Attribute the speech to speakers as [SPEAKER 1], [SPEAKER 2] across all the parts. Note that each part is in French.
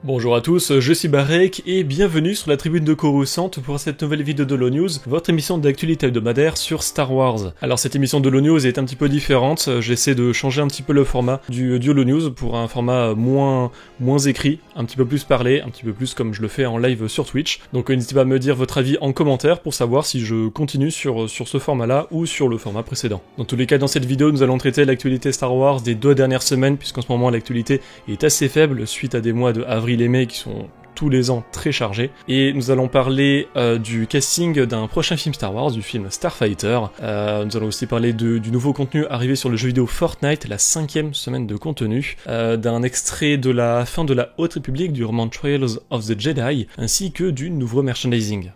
[SPEAKER 1] Bonjour à tous, je suis Barek et bienvenue sur la tribune de Coruscant pour cette nouvelle vidéo de Holo News, votre émission d'actualité hebdomadaire sur Star Wars. Alors cette émission de Holo News est un petit peu différente, j'essaie de changer un petit peu le format du Holo News pour un format moins écrit, un petit peu plus parlé, un petit peu plus comme je le fais en live sur Twitch. Donc n'hésitez pas à me dire votre avis en commentaire pour savoir si je continue sur ce format-là ou sur le format précédent. Dans tous les cas, dans cette vidéo, nous allons traiter l'actualité Star Wars des 2 dernières semaines, puisqu'en ce moment l'actualité est assez faible suite à des mois de avril et mai qui sont tous les ans très chargés. Et nous allons parler du casting d'un prochain film Star Wars, du film Starfighter. Nous allons aussi parler du nouveau contenu arrivé sur le jeu vidéo Fortnite, la 5e semaine de contenu, d'un extrait de la fin de la Haute République du roman Trails of the Jedi, ainsi que du nouveau merchandising.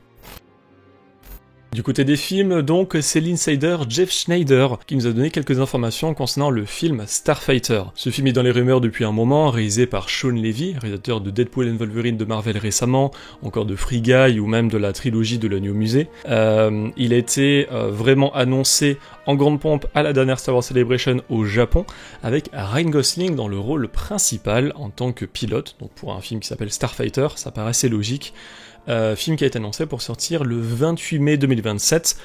[SPEAKER 1] Du côté des films, donc, c'est l'insider Jeff Schneider qui nous a donné quelques informations concernant le film Starfighter. Ce film est dans les rumeurs depuis un moment, réalisé par Shawn Levy, réalisateur de Deadpool & Wolverine de Marvel récemment, encore de Free Guy ou même de la trilogie de l'Agneau Musée. Il a été vraiment annoncé en grande pompe à la dernière Star Wars Celebration au Japon, avec Ryan Gosling dans le rôle principal en tant que pilote, donc pour un film qui s'appelle Starfighter, ça paraissait logique. Film qui a été annoncé pour sortir le 28 mai 2027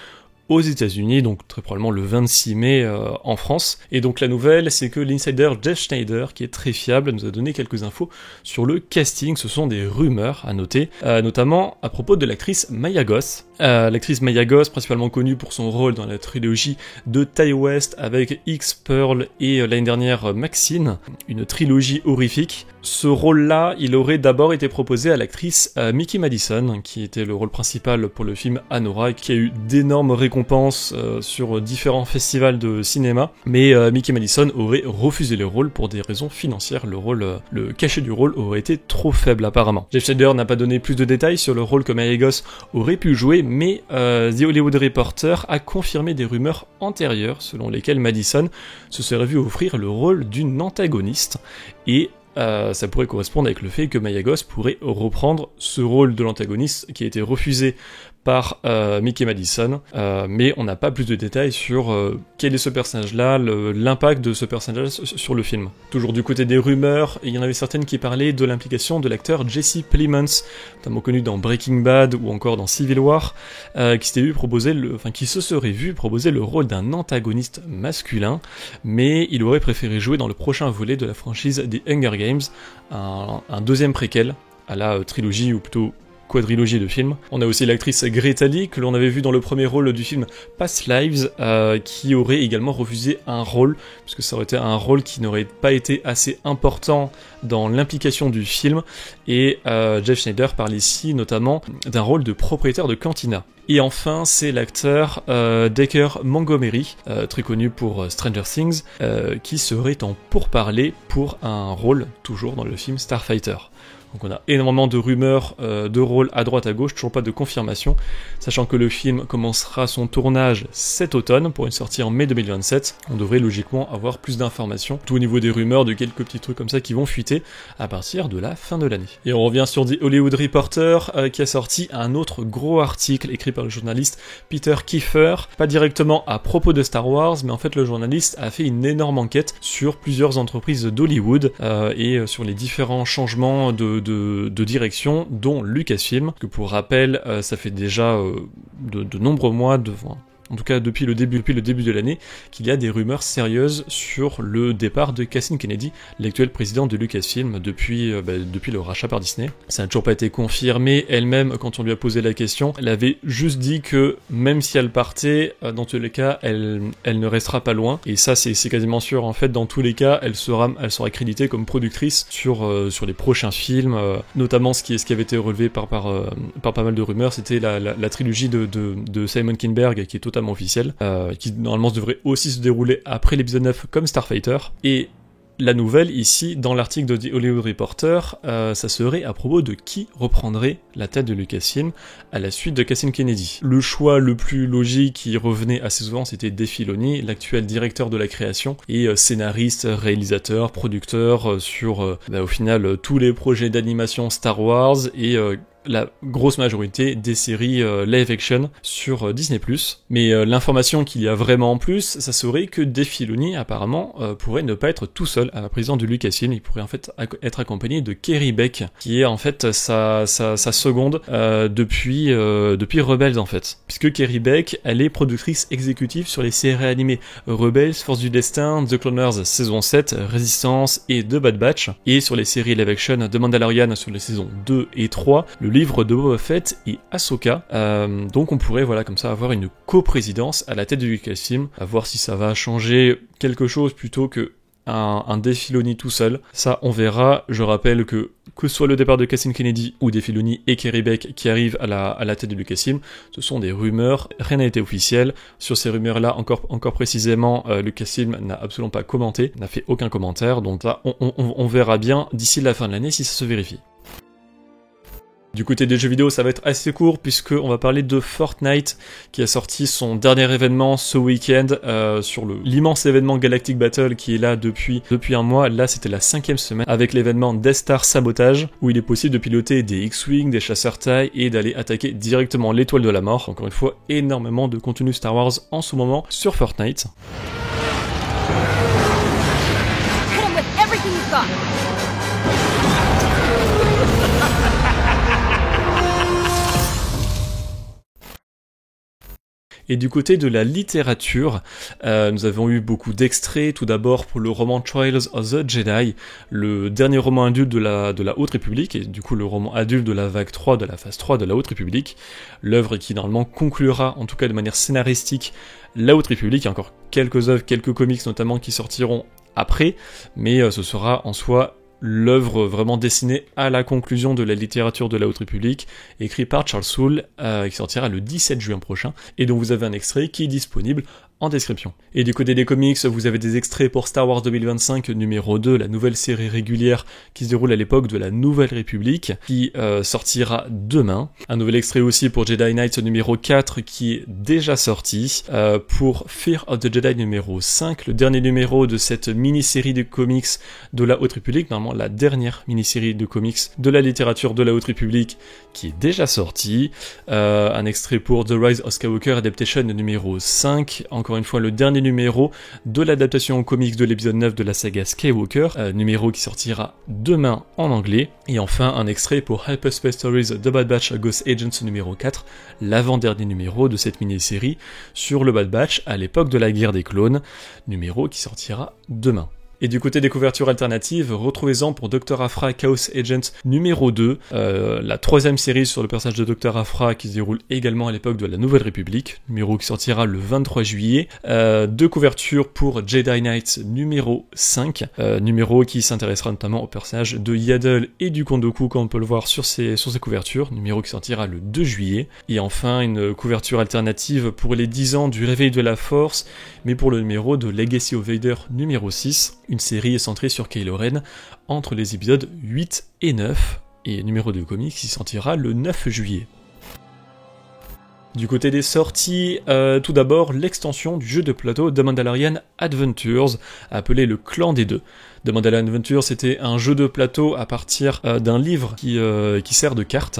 [SPEAKER 1] aux États-Unis, donc très probablement le 26 mai en France. Et donc la nouvelle, c'est que l'insider Jeff Schneider, qui est très fiable, nous a donné quelques infos sur le casting. Ce sont des rumeurs à noter, notamment à propos de l'actrice Maya Goth. L'actrice Maya Goth, principalement connue pour son rôle dans la trilogie de Ty West avec X-Pearl et l'année dernière Maxine, une trilogie horrifique. Ce rôle-là, il aurait d'abord été proposé à l'actrice Mickey Madison, qui était le rôle principal pour le film Anora, qui a eu d'énormes récompenses sur différents festivals de cinéma, mais Mickey Madison aurait refusé le rôle pour des raisons financières. Le cachet du rôle aurait été trop faible apparemment. Jeff Schneider n'a pas donné plus de détails sur le rôle que Maya Goth aurait pu jouer, mais The Hollywood Reporter a confirmé des rumeurs antérieures selon lesquelles Madison se serait vue offrir le rôle d'une antagoniste, et ça pourrait correspondre avec le fait que Maya Goth pourrait reprendre ce rôle de l'antagoniste qui a été refusé par Mickey Madison, mais on n'a pas plus de détails sur quel est ce personnage-là, l'impact de ce personnage-là sur le film. Toujours du côté des rumeurs, il y en avait certaines qui parlaient de l'implication de l'acteur Jesse Plemons, notamment connu dans Breaking Bad ou encore dans Civil War, qui se serait vu proposer le rôle d'un antagoniste masculin, mais il aurait préféré jouer dans le prochain volet de la franchise des Hunger Games, un deuxième préquel à la trilogie, ou plutôt quadrilogie de films. On a aussi l'actrice Greta Lee, que l'on avait vu dans le premier rôle du film Past Lives, qui aurait également refusé un rôle, puisque ça aurait été un rôle qui n'aurait pas été assez important dans l'implication du film, et Jeff Schneider parle ici notamment d'un rôle de propriétaire de cantina. Et enfin, c'est l'acteur Dacre Montgomery, très connu pour Stranger Things, qui serait en pourparlers pour un rôle toujours dans le film Starfighter. Donc on a énormément de rumeurs de rôles à droite à gauche, toujours pas de confirmation, sachant que le film commencera son tournage cet automne pour une sortie en mai 2027. On devrait logiquement avoir plus d'informations, tout au niveau des rumeurs, de quelques petits trucs comme ça qui vont fuiter à partir de la fin de l'année. Et on revient sur The Hollywood Reporter qui a sorti un autre gros article écrit par le journaliste Peter Kiefer, pas directement à propos de Star Wars, mais en fait le journaliste a fait une énorme enquête sur plusieurs entreprises d'Hollywood et sur les différents changements de direction, dont Lucasfilm, que pour rappel, ça fait déjà de nombreux mois, en tout cas depuis le début de l'année, qu'il y a des rumeurs sérieuses sur le départ de Kathleen Kennedy, l'actuelle présidente de Lucasfilm, depuis le rachat par Disney. Ça n'a toujours pas été confirmé. Elle-même, quand on lui a posé la question, elle avait juste dit que même si elle partait, dans tous les cas, elle ne restera pas loin. Et ça, c'est quasiment sûr. En fait, dans tous les cas, elle sera créditée comme productrice sur les prochains films. Notamment, ce qui avait été relevé par pas mal de rumeurs, c'était la trilogie de Simon Kinberg, qui est totalement officielle, qui normalement devrait aussi se dérouler après l'épisode 9 comme Starfighter. Et la nouvelle ici, dans l'article de The Hollywood Reporter, ça serait à propos de qui reprendrait la tête de Lucasfilm à la suite de Kathleen Kennedy. Le choix le plus logique qui revenait assez souvent, c'était Dave Filoni, l'actuel directeur de la création, et scénariste, réalisateur, producteur sur au final tous les projets d'animation Star Wars, et la grosse majorité des séries live action sur Disney+. Mais l'information qu'il y a vraiment en plus, ça serait que Dave Filoni apparemment pourrait ne pas être tout seul à la présidence de Lucasfilm. Il pourrait en fait être accompagné de Kerry Beck, qui est en fait sa seconde depuis Rebels en fait. Puisque Kerry Beck, elle est productrice exécutive sur les séries animées Rebels, Force du Destin, The Cloners saison 7, Résistance et The Bad Batch, et sur les séries live action de Mandalorian sur les saisons 2 et 3, le livre de Boba Fett et Ahsoka. Donc on pourrait comme ça avoir une coprésidence à la tête de Lucasfilm, à voir si ça va changer quelque chose plutôt que un Dave Filoni tout seul. Ça, on verra. Je rappelle que ce soit le départ de Kathleen Kennedy ou Dave Filoni et Kerry Beck qui arrivent à la tête de Lucasfilm, ce sont des rumeurs, rien n'a été officiel. Sur ces rumeurs-là, encore précisément, Lucasfilm n'a absolument pas commenté, n'a fait aucun commentaire, donc ça, on verra bien d'ici la fin de l'année si ça se vérifie. Du côté des jeux vidéo, ça va être assez court puisque on va parler de Fortnite qui a sorti son dernier événement ce week-end sur l'immense événement Galactic Battle qui est là depuis un mois. Là, c'était la 5e semaine avec l'événement Death Star Sabotage où il est possible de piloter des X-Wing, des chasseurs TIE et d'aller attaquer directement l'étoile de la mort. Encore une fois, énormément de contenu Star Wars en ce moment sur Fortnite.
[SPEAKER 2] Hit him with everything you've got.
[SPEAKER 1] Et du côté de la littérature, nous avons eu beaucoup d'extraits, tout d'abord pour le roman Trials of the Jedi, le dernier roman adulte de la Haute République, et du coup le roman adulte de la vague 3, de la phase 3 de la Haute République, l'œuvre qui normalement conclura, en tout cas de manière scénaristique, la Haute République. Il y a encore quelques œuvres, quelques comics notamment qui sortiront après, mais ce sera en soi l'œuvre vraiment destinée à la conclusion de la littérature de la Haute République, écrit par Charles Soule, qui sortira le 17 juin prochain, et dont vous avez un extrait qui est disponible en description. Et du côté des comics, vous avez des extraits pour Star Wars 2025 numéro 2, la nouvelle série régulière qui se déroule à l'époque de la Nouvelle République, qui sortira demain. Un nouvel extrait aussi pour Jedi Knight numéro 4 qui est déjà sorti. Pour Fear of the Jedi numéro 5, le dernier numéro de cette mini-série de comics de la Haute République, normalement la dernière mini-série de comics de la littérature de la Haute République qui est déjà sortie. Un extrait pour The Rise of Skywalker Adaptation numéro 5, encore une fois le dernier numéro de l'adaptation aux comics de l'épisode 9 de la saga Skywalker, numéro qui sortira demain en anglais, et enfin un extrait pour Hyperspace Stories The Bad Batch Ghost Agents numéro 4, l'avant-dernier numéro de cette mini-série sur le Bad Batch à l'époque de la guerre des clones, numéro qui sortira demain. Et du côté des couvertures alternatives, retrouvez-en pour Dr. Aphra Chaos Agent numéro 2, la troisième série sur le personnage de Dr. Aphra qui se déroule également à l'époque de la Nouvelle République, numéro qui sortira le 23 juillet. Deux couvertures pour Jedi Knight numéro 5, numéro qui s'intéressera notamment au personnage de Yaddle et du Comte Dooku comme on peut le voir sur ces couvertures, numéro qui sortira le 2 juillet. Et enfin une couverture alternative pour les 10 ans du réveil de la Force, mais pour le numéro de Legacy of Vader numéro 6, une série centrée sur Kylo Ren entre les épisodes 8 et 9, et numéro de comics qui sortira le 9 juillet. Du côté des sorties, tout d'abord l'extension du jeu de plateau The Mandalorian Adventures, appelé le Clan des Deux. The Mandalorian Adventures, c'était un jeu de plateau à partir d'un livre qui sert de carte,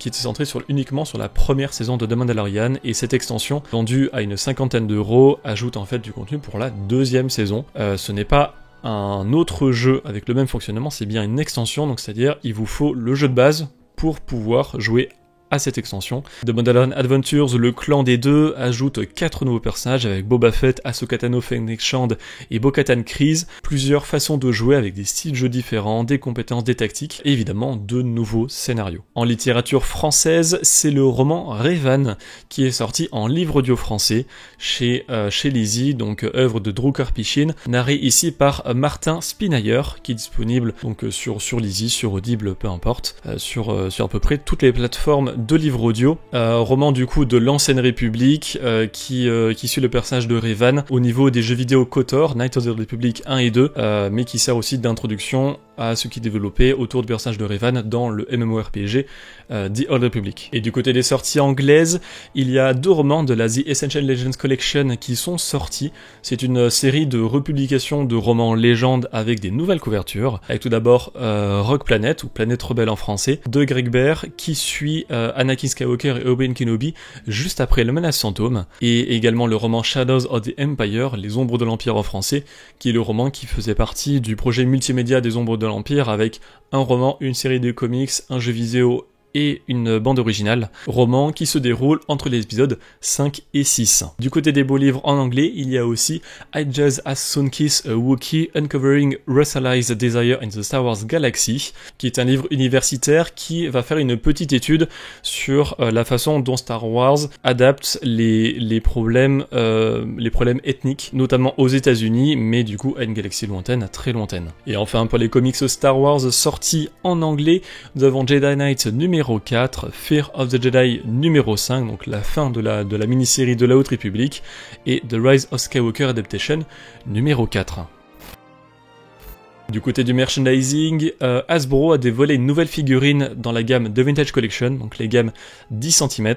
[SPEAKER 1] qui était centré uniquement sur la première saison de The Mandalorian, et cette extension, vendue à une 50aine d'euros, ajoute en fait du contenu pour la deuxième saison. Ce n'est pas un autre jeu avec le même fonctionnement, c'est bien une extension, donc c'est-à-dire il vous faut le jeu de base pour pouvoir jouer à cette extension. The Mandalorian Adventures, le clan des deux, ajoute 4 nouveaux personnages avec Boba Fett, Ahsoka Tano, Fennec Shand et Bo-Katan Kryze, plusieurs façons de jouer avec des styles de jeu différents, des compétences, des tactiques, et évidemment de nouveaux scénarios. En littérature française, c'est le roman Revan qui est sorti en livre audio français chez Lizzie, donc œuvre de Drew Karpyshyn, narré ici par Martin Spinayer, qui est disponible donc sur Lizzie, sur Audible, peu importe, sur à peu près toutes les plateformes de livres audio, roman du coup de l'ancienne République qui suit le personnage de Revan au niveau des jeux vidéo KOTOR, Knights of the Republic 1 et 2, mais qui sert aussi d'introduction à ceux qui développaient autour du personnage de Revan dans le MMORPG The Old Republic. Et du côté des sorties anglaises, il y a 2 romans de la The Essential Legends Collection qui sont sortis. C'est une série de republications de romans légendes avec des nouvelles couvertures, avec tout d'abord Rogue Planet, ou Planète Rebelle en français, de Greg Bear, qui suit Anakin Skywalker et Obi-Wan Kenobi juste après le Menace Fantôme, et également le roman Shadows of the Empire, Les Ombres de l'Empire en français, qui est le roman qui faisait partie du projet multimédia des Ombres de l'Empire, avec un roman, une série de comics, un jeu vidéo et une bande originale, roman qui se déroule entre les épisodes 5 et 6. Du côté des beaux livres en anglais, il y a aussi I Just As Soon Kiss a Wookiee Uncovering Russellized Desire in the Star Wars Galaxy, qui est un livre universitaire qui va faire une petite étude sur la façon dont Star Wars adapte les problèmes ethniques, notamment aux États-Unis, mais du coup à une galaxie lointaine, très lointaine. Et enfin, pour les comics Star Wars sortis en anglais, nous avons Jedi Knight numéro 4, Fear of the Jedi numéro 5, donc la fin de la mini-série de la Haute République, et The Rise of Skywalker Adaptation numéro 4. Du côté du merchandising, Hasbro a dévoilé une nouvelle figurine dans la gamme The Vintage Collection, donc les gammes 10 cm,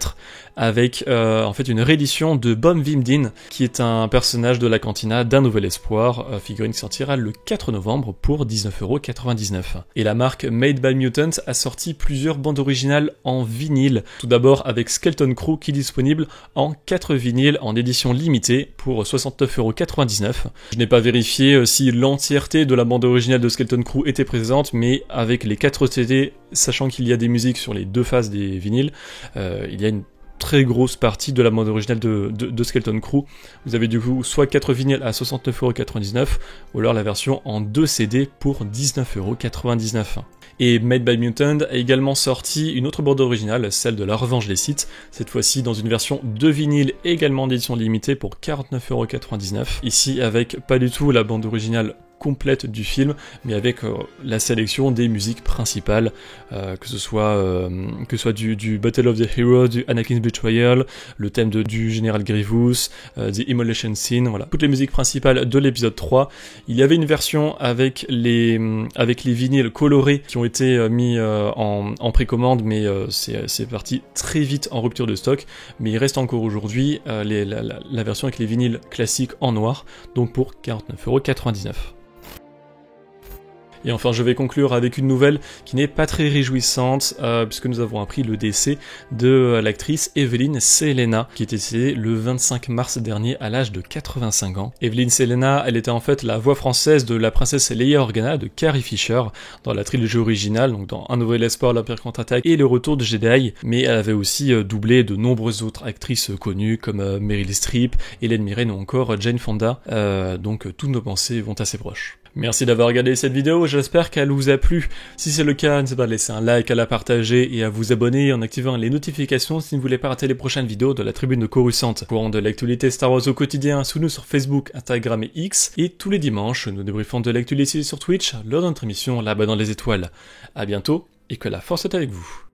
[SPEAKER 1] avec en fait une réédition de Bom Vimdin, qui est un personnage de la cantina d'Un Nouvel Espoir, figurine qui sortira le 4 novembre pour 19,99€. Et la marque Made by Mutant a sorti plusieurs bandes originales en vinyle, tout d'abord avec Skeleton Crew qui est disponible en 4 vinyles en édition limitée pour 69,99€. Je n'ai pas vérifié si l'entièreté de la bande originale de Skeleton Crew était présente, mais avec les 4 CD, sachant qu'il y a des musiques sur les 2 faces des vinyles, il y a une très grosse partie de la bande originale de Skeleton Crew. Vous avez du coup soit 4 vinyles à 69,99€, ou alors la version en 2 CD pour 19,99€. Et Made by Mutant a également sorti une autre bande originale, celle de La Revanche des Sith, cette fois-ci dans une version de vinyle également en édition limitée pour 49,99€. Ici avec pas du tout la bande originale complète du film, mais avec la sélection des musiques principales, que ce soit du Battle of the Heroes, du Anakin's Betrayal, le thème du Général Grievous, The Immolation Scene, voilà, toutes les musiques principales de l'épisode 3. Il y avait une version avec les vinyles colorés qui ont été mis en précommande, mais c'est parti très vite en rupture de stock, mais il reste encore aujourd'hui la version avec les vinyles classiques en noir, donc pour 49,99€. Et enfin, je vais conclure avec une nouvelle qui n'est pas très réjouissante, puisque nous avons appris le décès de l'actrice Evelyn Selena, qui était décédée le 25 mars dernier à l'âge de 85 ans. Evelyn Selena, elle était en fait la voix française de la princesse Leia Organa de Carrie Fisher dans la trilogie originale, donc dans Un Nouvel Espoir, l'Empire contre-attaque et Le Retour de Jedi, mais elle avait aussi doublé de nombreuses autres actrices connues comme Meryl Streep, Hélène Mirren ou encore Jane Fonda, donc toutes nos pensées vont assez proches. Merci d'avoir regardé cette vidéo, j'espère qu'elle vous a plu. Si c'est le cas, n'hésitez pas à laisser un like, à la partager et à vous abonner en activant les notifications si vous ne voulez pas rater les prochaines vidéos de la Tribune de Coruscant. Courant de l'actualité Star Wars au quotidien, suivez-nous sur Facebook, Instagram et X. Et tous les dimanches, nous débriefons de l'actualité sur Twitch lors de notre émission là-bas dans les étoiles. A bientôt et que la force est avec vous.